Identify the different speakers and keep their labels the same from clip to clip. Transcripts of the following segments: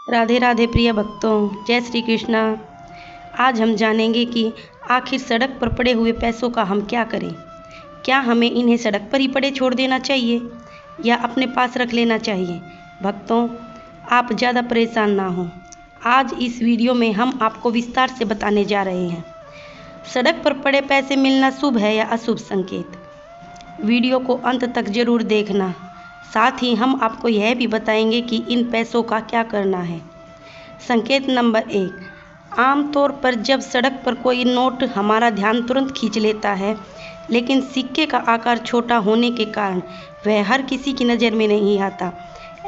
Speaker 1: राधे राधे प्रिय भक्तों, जय श्री कृष्णा। आज हम जानेंगे कि आखिर सड़क पर पड़े हुए पैसों का हम क्या करें। क्या हमें इन्हें सड़क पर ही पड़े छोड़ देना चाहिए या अपने पास रख लेना चाहिए। भक्तों, आप ज़्यादा परेशान ना हो। आज इस वीडियो में हम आपको विस्तार से बताने जा रहे हैं, सड़क पर पड़े पैसे मिलना शुभ है या अशुभ संकेत। वीडियो को अंत तक जरूर देखना। साथ ही हम आपको यह भी बताएंगे कि इन पैसों का क्या करना है। संकेत नंबर 1, आमतौर पर जब सड़क पर कोई नोट हमारा ध्यान तुरंत खींच लेता है, लेकिन सिक्के का आकार छोटा होने के कारण वह हर किसी की नज़र में नहीं आता।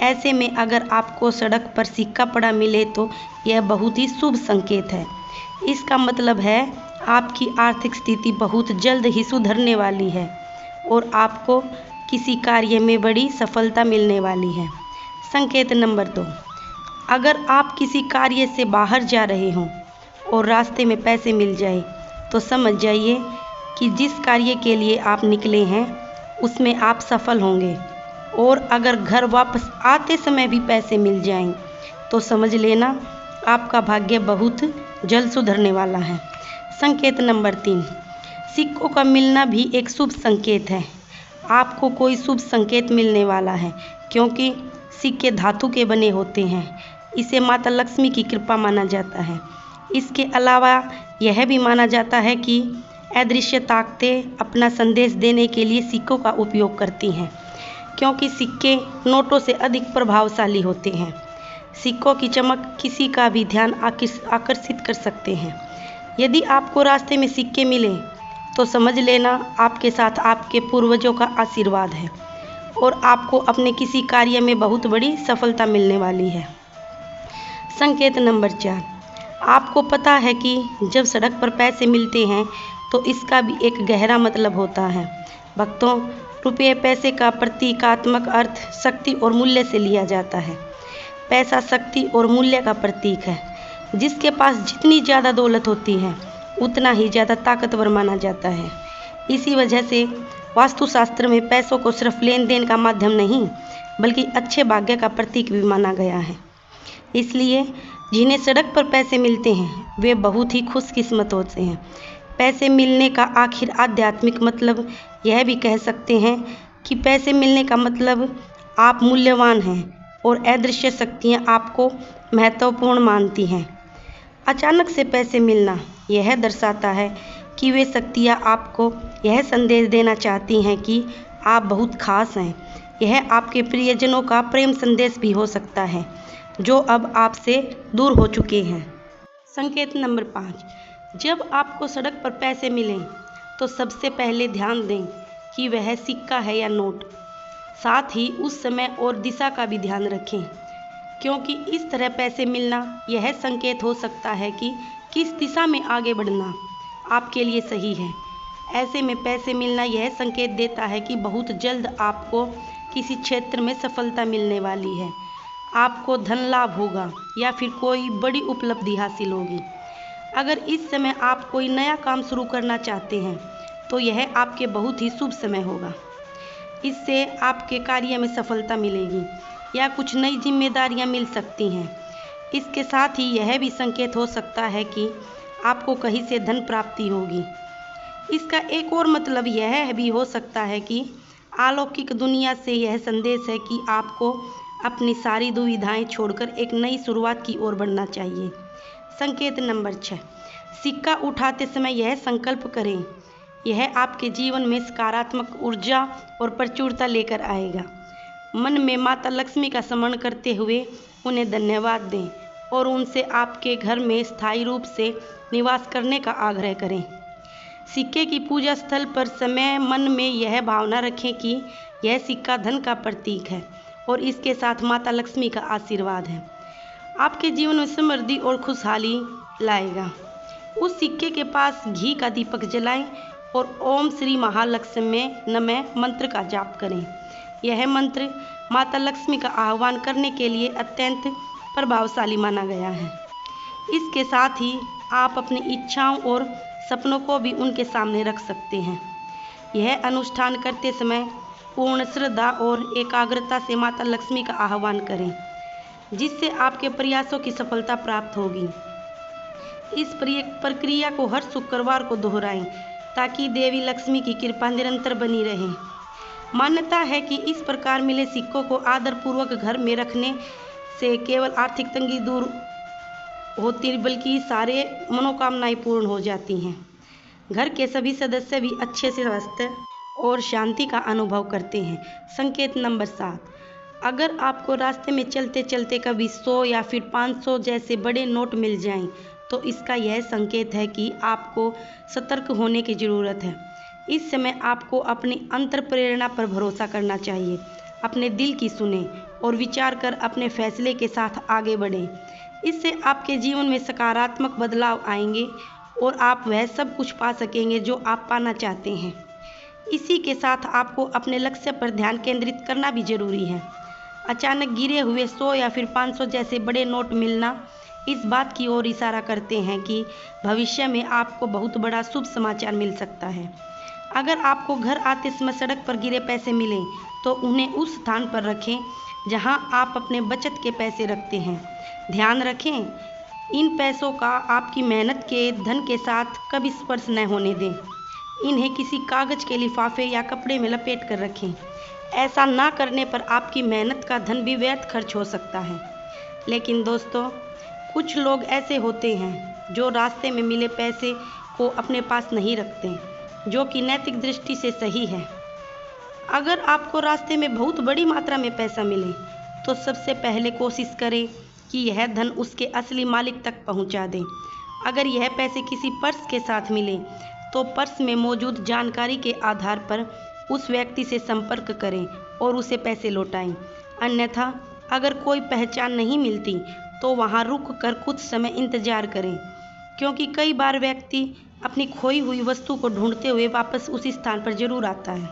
Speaker 1: ऐसे में अगर आपको सड़क पर सिक्का पड़ा मिले तो यह बहुत ही शुभ संकेत है। इसका मतलब है आपकी आर्थिक स्थिति बहुत जल्द ही सुधरने वाली है और आपको किसी कार्य में बड़ी सफलता मिलने वाली है। संकेत नंबर 2, अगर आप किसी कार्य से बाहर जा रहे हों और रास्ते में पैसे मिल जाए तो समझ जाइए कि जिस कार्य के लिए आप निकले हैं उसमें आप सफल होंगे। और अगर घर वापस आते समय भी पैसे मिल जाएं तो समझ लेना आपका भाग्य बहुत जल्द सुधरने वाला है। संकेत नंबर 3, सिक्कों का मिलना भी एक शुभ संकेत है। आपको कोई शुभ संकेत मिलने वाला है क्योंकि सिक्के धातु के बने होते हैं। इसे माता लक्ष्मी की कृपा माना जाता है। इसके अलावा यह भी माना जाता है कि अदृश्य ताकतें अपना संदेश देने के लिए सिक्कों का उपयोग करती हैं, क्योंकि सिक्के नोटों से अधिक प्रभावशाली होते हैं। सिक्कों की चमक किसी का भी ध्यान आकर्षित कर सकते हैं। यदि आपको रास्ते में सिक्के मिले तो समझ लेना आपके साथ आपके पूर्वजों का आशीर्वाद है और आपको अपने किसी कार्य में बहुत बड़ी सफलता मिलने वाली है। संकेत नंबर 4, आपको पता है कि जब सड़क पर पैसे मिलते हैं तो इसका भी एक गहरा मतलब होता है। भक्तों, रुपये पैसे का प्रतीकात्मक अर्थ शक्ति और मूल्य से लिया जाता है। पैसा शक्ति और मूल्य का प्रतीक है। जिसके पास जितनी ज़्यादा दौलत होती है उतना ही ज़्यादा ताकतवर माना जाता है। इसी वजह से वास्तुशास्त्र में पैसों को सिर्फ लेन देन का माध्यम नहीं बल्कि अच्छे भाग्य का प्रतीक भी माना गया है। इसलिए जिन्हें सड़क पर पैसे मिलते हैं वे बहुत ही खुशकिस्मत होते हैं। पैसे मिलने का आखिर आध्यात्मिक मतलब यह भी कह सकते हैं कि पैसे मिलने का मतलब आप मूल्यवान हैं और अदृश्य शक्तियाँ आपको महत्वपूर्ण मानती हैं। अचानक से पैसे मिलना यह दर्शाता है कि वे शक्तियाँ आपको यह संदेश देना चाहती हैं कि आप बहुत खास हैं। यह आपके प्रियजनों का प्रेम संदेश भी हो सकता है जो अब आपसे दूर हो चुके हैं। संकेत नंबर 5, जब आपको सड़क पर पैसे मिलें तो सबसे पहले ध्यान दें कि वह सिक्का है या नोट। साथ ही उस समय और दिशा का भी ध्यान रखें, क्योंकि इस तरह पैसे मिलना यह संकेत हो सकता है कि किस दिशा में आगे बढ़ना आपके लिए सही है। ऐसे में पैसे मिलना यह संकेत देता है कि बहुत जल्द आपको किसी क्षेत्र में सफलता मिलने वाली है। आपको धन लाभ होगा या फिर कोई बड़ी उपलब्धि हासिल होगी। अगर इस समय आप कोई नया काम शुरू करना चाहते हैं तो यह आपके बहुत ही शुभ समय होगा। इससे आपके कार्य में सफलता मिलेगी या कुछ नई जिम्मेदारियां मिल सकती हैं। इसके साथ ही यह भी संकेत हो सकता है कि आपको कहीं से धन प्राप्ति होगी। इसका एक और मतलब यह भी हो सकता है कि अलौकिक दुनिया से यह संदेश है कि आपको अपनी सारी दुविधाएं छोड़कर एक नई शुरुआत की ओर बढ़ना चाहिए। संकेत नंबर 6, सिक्का उठाते समय यह संकल्प करें, यह आपके जीवन में सकारात्मक ऊर्जा और प्रचुरता लेकर आएगा। मन में माता लक्ष्मी का स्मरण करते हुए उन्हें धन्यवाद दें और उनसे आपके घर में स्थायी रूप से निवास करने का आग्रह करें। सिक्के की पूजा स्थल पर समय मन में यह भावना रखें कि यह सिक्का धन का प्रतीक है और इसके साथ माता लक्ष्मी का आशीर्वाद है। आपके जीवन में समृद्धि और खुशहाली लाएगा। उस सिक्के के पास घी का दीपक जलाएं और ओम श्री महालक्ष्मी नमः मंत्र का जाप करें। यह मंत्र माता लक्ष्मी का आह्वान करने के लिए अत्यंत प्रभावशाली माना गया है। इसके साथ ही आप अपनी इच्छाओं और सपनों को भी उनके सामने रख सकते हैं। यह अनुष्ठान करते समय पूर्ण श्रद्धा और एकाग्रता से माता लक्ष्मी का आह्वान करें। जिससे आपके प्रयासों की सफलता प्राप्त होगी। इस प्रक्रिया को हर शुक्रवार को दोहराएं ताकि देवी लक्ष्मी की कृपा निरंतर बनी रहे। मान्यता है कि इस प्रकार मिले सिक्कों को आदरपूर्वक घर में रखने से केवल आर्थिक तंगी दूर होती बल्कि सारे मनोकामनाएं पूर्ण हो जाती हैं। घर के सभी सदस्य भी अच्छे से स्वास्थ्य और शांति का अनुभव करते हैं। संकेत नंबर 7, अगर आपको रास्ते में चलते चलते कभी 100 या फिर 500 जैसे बड़े नोट मिल जाएं, तो इसका यह संकेत है कि आपको सतर्क होने की ज़रूरत है। इस समय आपको अपनी अंतर प्रेरणा पर भरोसा करना चाहिए। अपने दिल की सुने और विचार कर अपने फैसले के साथ आगे बढ़ें। इससे आपके जीवन में सकारात्मक बदलाव आएंगे और आप वह सब कुछ पा सकेंगे जो आप पाना चाहते हैं। इसी के साथ आपको अपने लक्ष्य पर ध्यान केंद्रित करना भी जरूरी है। अचानक गिरे हुए 100 या फिर 500 जैसे बड़े नोट मिलना इस बात की ओर इशारा करते हैं कि भविष्य में आपको बहुत बड़ा शुभ समाचार मिल सकता है। अगर आपको घर आते समय सड़क पर गिरे पैसे मिलें तो उन्हें उस स्थान पर रखें जहां आप अपने बचत के पैसे रखते हैं। ध्यान रखें, इन पैसों का आपकी मेहनत के धन के साथ कभी स्पर्श न होने दें। इन्हें किसी कागज के लिफाफे या कपड़े में लपेट कर रखें। ऐसा ना करने पर आपकी मेहनत का धन भी व्यर्थ खर्च हो सकता है। लेकिन दोस्तों, कुछ लोग ऐसे होते हैं जो रास्ते में मिले पैसे को अपने पास नहीं रखते, जो कि नैतिक दृष्टि से सही है। अगर आपको रास्ते में बहुत बड़ी मात्रा में पैसा मिले तो सबसे पहले कोशिश करें कि यह धन उसके असली मालिक तक पहुंचा दें। अगर यह पैसे किसी पर्स के साथ मिले तो पर्स में मौजूद जानकारी के आधार पर उस व्यक्ति से संपर्क करें और उसे पैसे लौटाएं। अन्यथा अगर कोई पहचान नहीं मिलती तो वहां रुक कर कुछ समय इंतजार करें, क्योंकि कई बार व्यक्ति अपनी खोई हुई वस्तु को ढूंढते हुए वापस उसी स्थान पर जरूर आता है।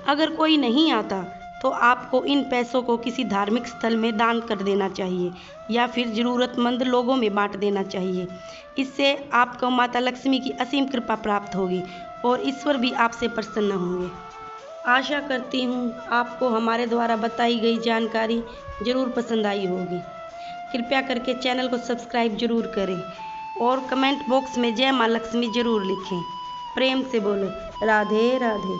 Speaker 1: अगर कोई नहीं आता तो आपको इन पैसों को किसी धार्मिक स्थल में दान कर देना चाहिए या फिर ज़रूरतमंद लोगों में बांट देना चाहिए। इससे आपको माता लक्ष्मी की असीम कृपा प्राप्त होगी और ईश्वर भी आपसे प्रसन्न होंगे। आशा करती हूँ आपको हमारे द्वारा बताई गई जानकारी ज़रूर पसंद आई होगी। कृपया करके चैनल को सब्सक्राइब जरूर करें और कमेंट बॉक्स में जय माँ लक्ष्मी जरूर लिखें। प्रेम से बोलो राधे राधे।